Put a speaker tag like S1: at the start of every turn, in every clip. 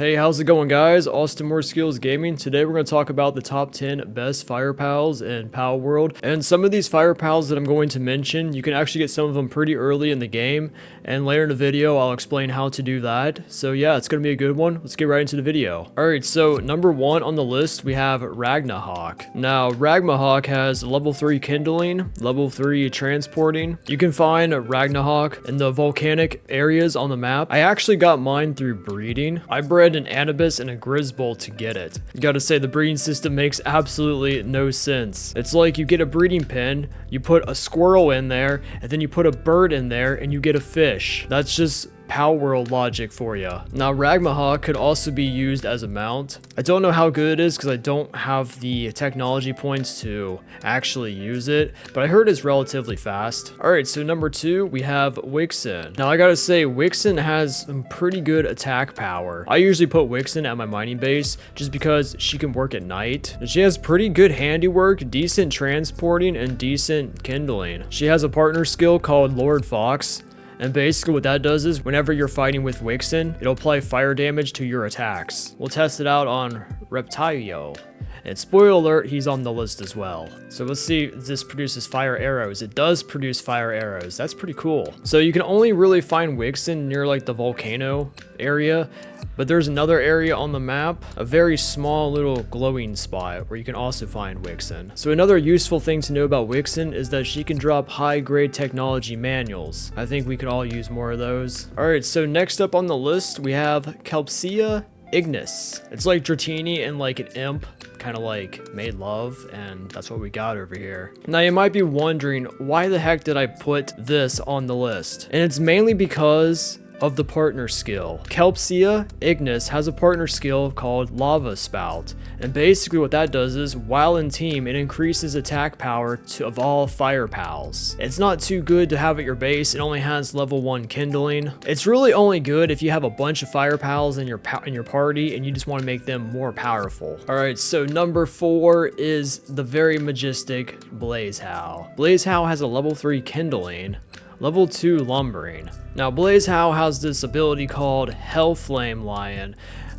S1: Hey, how's it going, guys? Austin More Skills Gaming. Today we're going to talk about the top 10 best fire pals in Palworld. And some of these fire pals that I'm going to mention, you can actually get some of them pretty early in the game. And later in the video, I'll explain how to do that. So yeah, it's going to be a good one. Let's get right into the video. Alright, so number 1 on the list, we have RagnaHawk. Now, RagnaHawk has level 3 kindling, level 3 transporting. You can find RagnaHawk in the volcanic areas on the map. I actually got mine through breeding. I bred an Anubis and a Grizzbolt to get it. You gotta say, the breeding system makes absolutely no sense. It's like you get a breeding pen, you put a squirrel in there, and then you put a bird in there, and you get a fish. That's just Palworld logic for you. Now, RagnaHawk could also be used as a mount. I don't know how good it is because I don't have the technology points to actually use it, but I heard it's relatively fast. Alright, so number 2, we have Wixen. Now, I gotta say, Wixen has some pretty good attack power. I usually put Wixen at my mining base just because she can work at night. And she has pretty good handiwork, decent transporting, and decent kindling. She has a partner skill called Lord Fox. And basically what that does is whenever you're fighting with Wixen, it'll apply fire damage to your attacks. We'll test it out on Reptyro. And spoiler alert, he's on the list as well. So let's see if this produces fire arrows. It does produce fire arrows. That's pretty cool. So you can only really find Wixen near like the volcano area. But there's another area on the map, a very small little glowing spot where you can also find Wixen. So another useful thing to know about Wixen is that she can drop high grade technology manuals. I think we could all use more of those. Alright, so next up on the list, we have Kelsee Ignis. It's like Dratini and like an imp, kind of like made love, and that's what we got over here. Now you might be wondering, why the heck did I put this on the list? And it's mainly because of the partner skill. Kelsee Ignis has a partner skill called Lava Spout, and basically what that does is, while in team, it increases attack power of all fire pals. It's not too good to have at your base. It only has level 1 kindling. It's really only good if you have a bunch of fire pals in your party and you just want to make them more powerful. Alright, so number 4 is the very majestic Blazemu. Blazemu has a level 3 kindling, level 2 lumbering. Now, Blazemu has this ability called Hellflame Lion.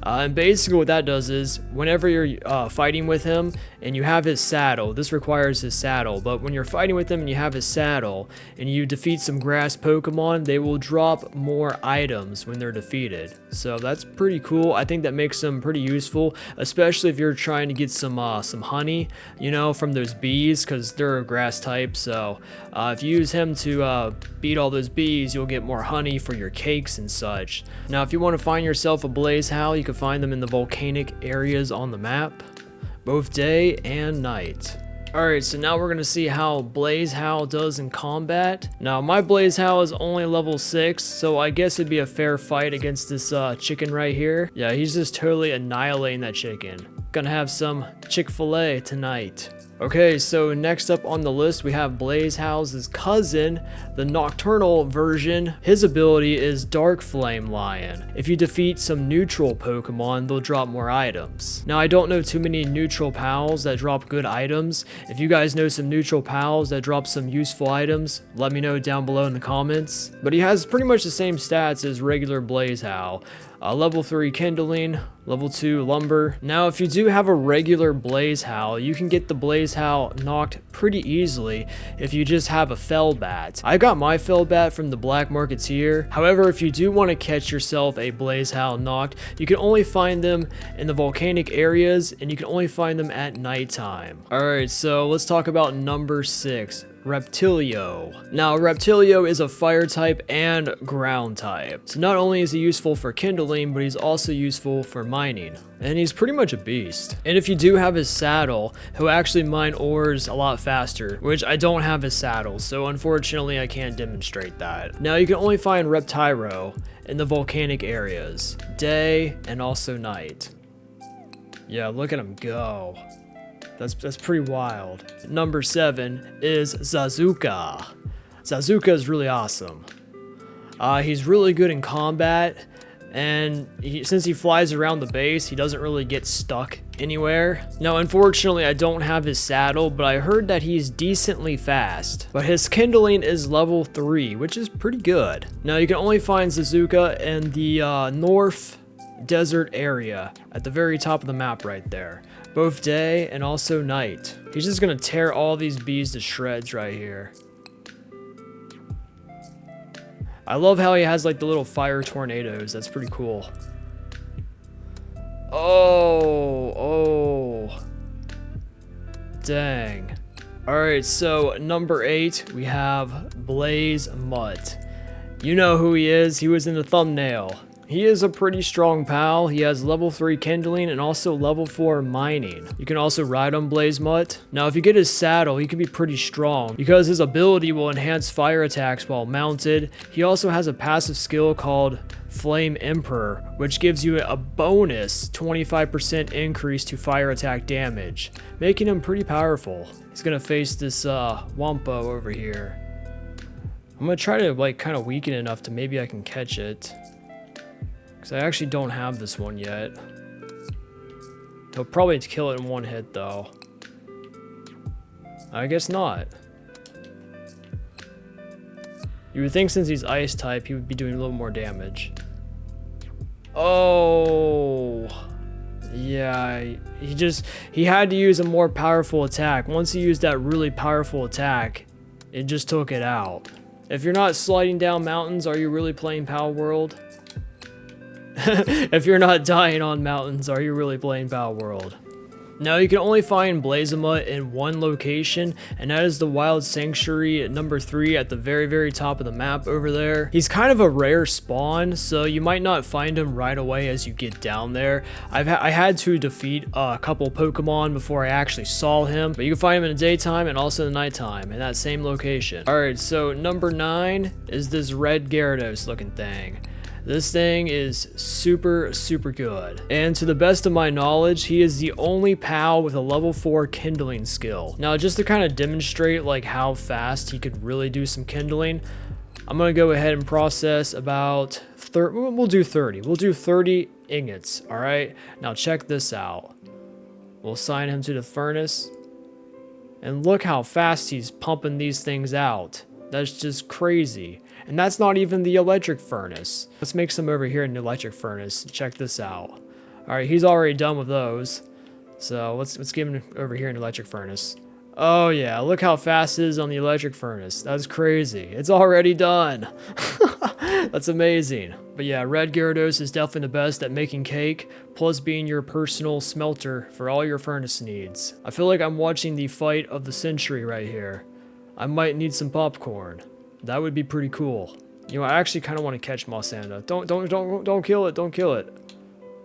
S1: And basically what that does is, whenever you're fighting with him and you have his saddle, this requires his saddle, but when you're fighting with him and you have his saddle and you defeat some grass Pokemon, they will drop more items when they're defeated. So that's pretty cool. I think that makes them pretty useful, especially if you're trying to get some honey, you know, from those bees, because they're a grass type. So if you use him to beat all those bees, you'll get more honey for your cakes and such. Now, if you want to find yourself a Blazemu, you can find them in the volcanic areas on the map, both day and night. Alright, so now we're going to see how Blazemu does in combat. Now, my Blazemu is only level 6, so I guess it'd be a fair fight against this chicken right here. Yeah, he's just totally annihilating that chicken. Gonna have some Chick-fil-A tonight. Okay, so next up on the list, we have Blazemu's cousin, the nocturnal version. His ability is Dark Flame Lion. If you defeat some neutral Pokemon, they'll drop more items. Now, I don't know too many neutral pals that drop good items. If you guys know some neutral pals that drop some useful items, let me know down below in the comments. But he has pretty much the same stats as regular Blazemu. Level 3 kindling, level 2 lumber. Now, if you do have a regular Blazemu, you can get the Blazemu Noct pretty easily if you just have a Fellbat. I got my Fellbat from the Black Marketeer. However, if you do want to catch yourself a Blazemu Noct, you can only find them in the volcanic areas, and you can only find them at nighttime. Alright, so let's talk about number 6. Reptyro. Now, Reptyro is a fire type and ground type. So not only is he useful for kindling, but he's also useful for mining. And he's pretty much a beast. And if you do have his saddle, he'll actually mine ores a lot faster, which I don't have his saddle, so unfortunately I can't demonstrate that. Now, you can only find Reptyro in the volcanic areas, day and also night. Yeah, look at him go. That's pretty wild. Number 7 is Zaza. Zaza is really awesome. He's really good in combat, and since he flies around the base, he doesn't really get stuck anywhere. Now, unfortunately, I don't have his saddle, but I heard that he's decently fast. But his kindling is level 3, which is pretty good. Now, you can only find Zaza in the north desert area at the very top of the map right there. Both day and also night. He's just gonna tear all these bees to shreds right here. I love how he has like the little fire tornadoes. That's pretty cool. Oh. Dang. Alright, so number 8, we have Blazemut. You know who he is. He was in the thumbnail. He is a pretty strong pal. He has level 3 kindling and also level 4 mining. You can also ride on Blazemut. Now, if you get his saddle, he can be pretty strong because his ability will enhance fire attacks while mounted. He also has a passive skill called Flame Emperor, which gives you a bonus 25% increase to fire attack damage, making him pretty powerful. He's gonna face this Wampo over here. I'm gonna try to like kind of weaken enough to maybe I can catch it. Because I actually don't have this one yet. He'll probably kill it in one hit though. I guess not. You would think since he's ice type, he would be doing a little more damage. Oh. Yeah, he had to use a more powerful attack. Once he used that really powerful attack, it just took it out. If you're not sliding down mountains, are you really playing Palworld? If you're not dying on mountains, are you really playing Palworld? Now, you can only find Blazemut in one location, and that is the Wild Sanctuary number 3 at the very top of the map over there. He's kind of a rare spawn, so you might not find him right away as you get down there. I had to defeat a couple Pokemon before I actually saw him, but you can find him in the daytime and also in the nighttime in that same location. Alright, so number 9 is this red Gyarados looking thing. This thing is super good. And to the best of my knowledge, he is the only POW with a level 4 kindling skill. Now, just to kind of demonstrate like how fast he could really do some kindling, I'm gonna go ahead and process about 30, we'll do 30. We'll do 30 ingots, all right? Now check this out. We'll assign him to the furnace. And look how fast he's pumping these things out. That's just crazy. And that's not even the electric furnace. Let's make some over here in the electric furnace. Check this out. All right, he's already done with those. So let's get him over here in the electric furnace. Oh yeah, look how fast it is on the electric furnace. That's crazy. It's already done. That's amazing. But yeah, red Gyarados is definitely the best at making cake, plus being your personal smelter for all your furnace needs. I feel like I'm watching the fight of the century right here. I might need some popcorn. That would be pretty cool. You know, I actually kind of want to catch Mossanda. Don't kill it. Don't kill it.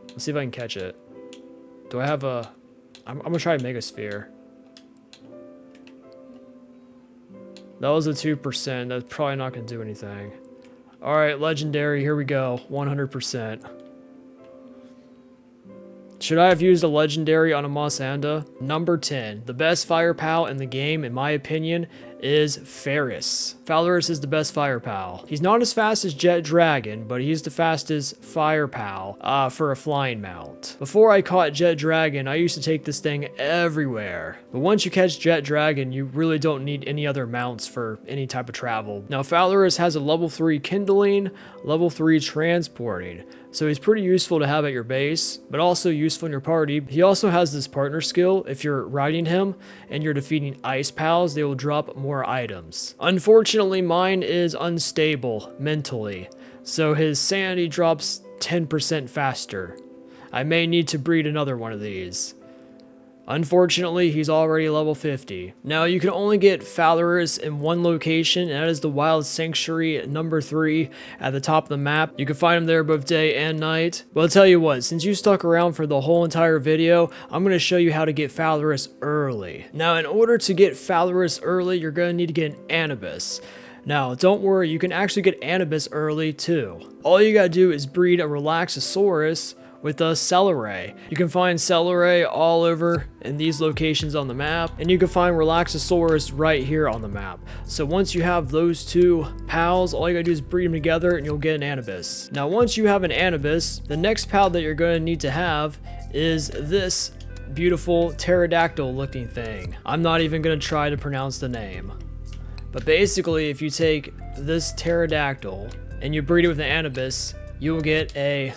S1: Let's see if I can catch it. Do I have a... I'm going to try Mega Sphere. That was a 2%. That's probably not going to do anything. Alright, Legendary. Here we go. 100%. Should I have used a Legendary on a Mossanda? Number 10. The best fire pal in the game, in my opinion, is Faleris. Faleris is the best fire pal. He's not as fast as Jet Dragon, but he's the fastest fire pal for a flying mount. Before I caught Jet Dragon, I used to take this thing everywhere. But once you catch Jet Dragon, you really don't need any other mounts for any type of travel. Now, Faleris has a level 3 kindling, level 3 transporting. So he's pretty useful to have at your base, but also useful in your party. He also has this partner skill. If you're riding him and you're defeating ice pals, they will drop more items. Unfortunately, mine is unstable mentally, so his sanity drops 10% faster. I may need to breed another one of these. Unfortunately, he's already level 50. Now, you can only get Faleris in one location, and that is the Wild Sanctuary number 3 at the top of the map. You can find him there both day and night. But I'll tell you what, since you stuck around for the whole entire video, I'm going to show you how to get Faleris early. Now, in order to get Faleris early, you're going to need to get an Anubis. Now, don't worry, you can actually get Anubis early too. All you gotta do is breed a Relaxosaurus with a Celeray. You can find Celeray all over in these locations on the map, and you can find Relaxosaurus right here on the map. So once you have those two pals, all you gotta do is breed them together and you'll get an Anubis. Now once you have an Anubis, the next pal that you're gonna need to have is this beautiful pterodactyl looking thing. I'm not even gonna try to pronounce the name. But basically, if you take this pterodactyl and you breed it with an Anubis, you will get a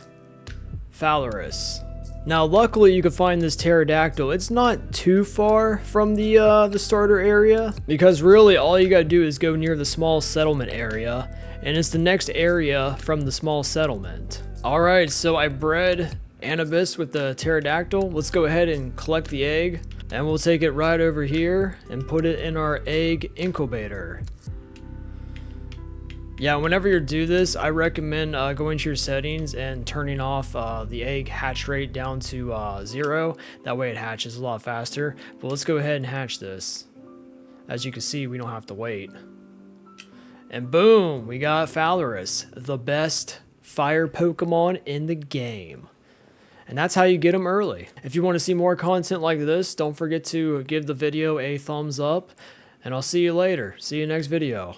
S1: Faleris. Now, luckily, you can find this pterodactyl. It's not too far from the starter area, because really all you gotta do is go near the small settlement area, and it's the next area from the small settlement. All right, so I bred Anubis with the pterodactyl. Let's go ahead and collect the egg, and we'll take it right over here and put it in our egg incubator. Yeah, whenever you do this, I recommend going to your settings and turning off the egg hatch rate down to 0. That way it hatches a lot faster. But let's go ahead and hatch this. As you can see, we don't have to wait. And boom, we got Faleris, the best fire Pokemon in the game. And that's how you get them early. If you want to see more content like this, don't forget to give the video a thumbs up. And I'll see you later. See you next video.